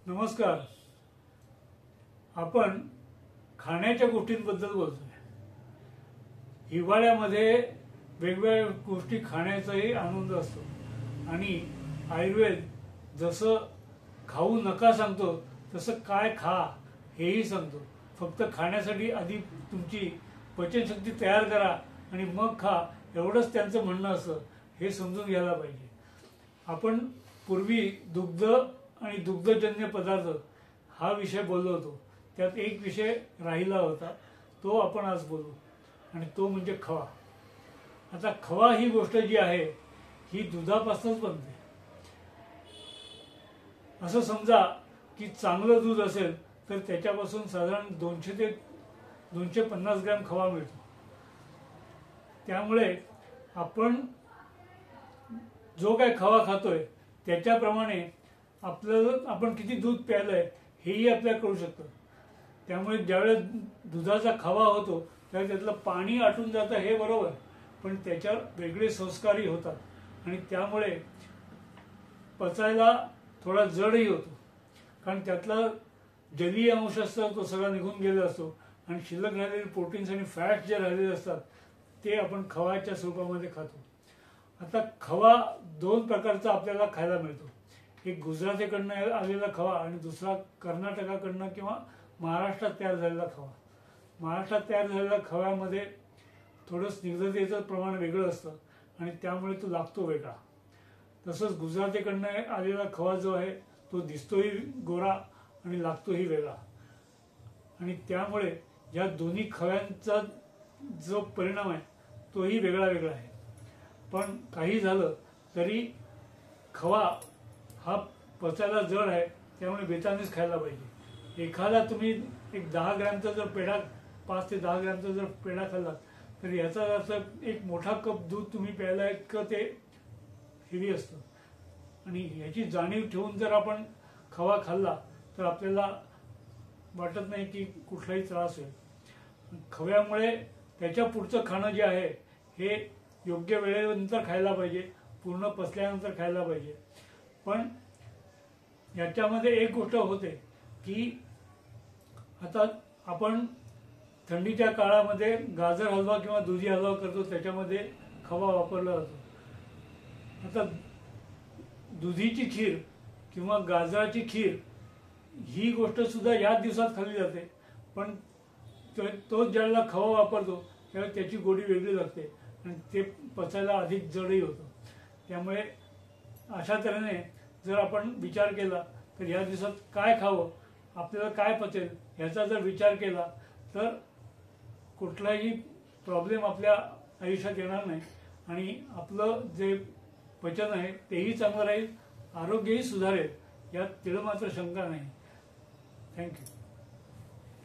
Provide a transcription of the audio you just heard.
नमस्कार. आपण खाण्याच्या गोष्टींबद्दल बोलतोय. हिवाळ्यामध्ये वेगवेगळ्या गोष्टी खाण्याचाही आनंद असतो आणि आयुर्वेद जसं खाऊ नका सांगतो तसं काय खा हेही सांगतो. फक्त खाण्यासाठी आधी तुमची पचनशक्ती तयार करा आणि मग खा, एवढंच त्यांचं म्हणणं असतं. हे समजून घ्यायला पाहिजे. आपण पूर्वी दुग्ध आणि दुग्धजन्य पदार्थ हा विषय बोललो होतो. त्यात एक विषय राहिला होता, तो आपण आज बोलू, आणि तो म्हणजे खवा. आता खवा ही गोष्ट जी आहे ही दुधापासूनच बनते. असं समजा की चांगलं दूध असेल तर त्याच्यापासून साधारण 200 ते 250 ग्रॅम खवा मिळतो. त्यामुळे आपण जो काय खवा खातोय त्याच्याप्रमाणे आपण किती दूध प्यायलंय हेही आपल्याला कळू शकतं. त्यामुळे ज्यावेळेस दुधाचा खवा होतो त्यावेळेस त्यातलं पाणी आटून जातं हे बरोबर, पण त्याच्यावर वेगळे संस्कारही होतात आणि त्यामुळे पचायला थोडा जडही होतो. कारण त्यातला जलीय अंश असतो तो सगळा निघून गेलेला असतो आणि शिल्लक राहिलेले प्रोटीन्स आणि फॅट्स जे राहिलेले असतात ते आपण खवाच्या स्वरूपामध्ये खातो. आता खवा दोन प्रकारचा आपल्याला खायला मिळतो. एक गुजरातीकडनं आलेला खवा आणि दुसरा कर्नाटकाकडनं किंवा महाराष्ट्रात तयार झालेला खवा. महाराष्ट्रात तयार झालेल्या खव्यामध्ये थोडं स्निग्धतेचं प्रमाण वेगळं असतं आणि त्यामुळे तो लागतो वेगळा. तसंच गुजरातीकडनं आलेला खवा जो आहे तो दिसतोही गोरा आणि लागतोही वेगळा. आणि त्यामुळे या दोन्ही खव्यांचा जो परिणाम आहे तोही वेगळा वेगळा आहे. पण काही झालं तरी खवा हा पचायला जड आहे, त्यामुळे बेतानेच खायला पाहिजे. एखादा तुम्ही एक 10 ग्रॅमचा जर पेढा, 5 ते 10 ग्रॅमचा जर पेढा खाल्ला तर याचा अर्थ एक मोठा कप दूध तुम्ही प्यायला इतकं ते हेवी असतं. आणि ह्याची जाणीव ठेवून जर आपण खवा खाल्ला तर आपल्याला वाटत नाही की कुठलाही त्रास होईल. खव्यामुळे त्याच्या पुढचं खाणं जे आहे हे योग्य वेळेनंतर खायला पाहिजे, पूर्ण पचल्यानंतर खायला पाहिजे. पण याच्यामध्ये एक गोष्ट होते की आता आपण थंडीच्या काळामध्ये गाजर हलवा किंवा दुधी हलवा करतो, त्याच्यामध्ये खवा वापरला जातो. आता दुधीची खीर किंवा गाजराची खीर ही गोष्ट सुद्धा या दिवसात खाल्ली जाते, पण तो ज्यावेळेला खवा वापरतो त्यावेळेस त्याची गोडी वेगळी लागते आणि ते पचायला अधिक जडही होतं. त्यामुळे अशा तऱ्हेने जर आपण विचार केला तर या दिवसात काय खावं, आपल्याला काय पचेल ह्याचा जर विचार केला तर कुठलाही प्रॉब्लेम आपल्या आयुष्यात येणार नाही आणि आपलं जे पचन आहे तेही चांगलं राहील, आरोग्यही सुधारेल, यात तिळमात्र शंका नाही. थँक्यू.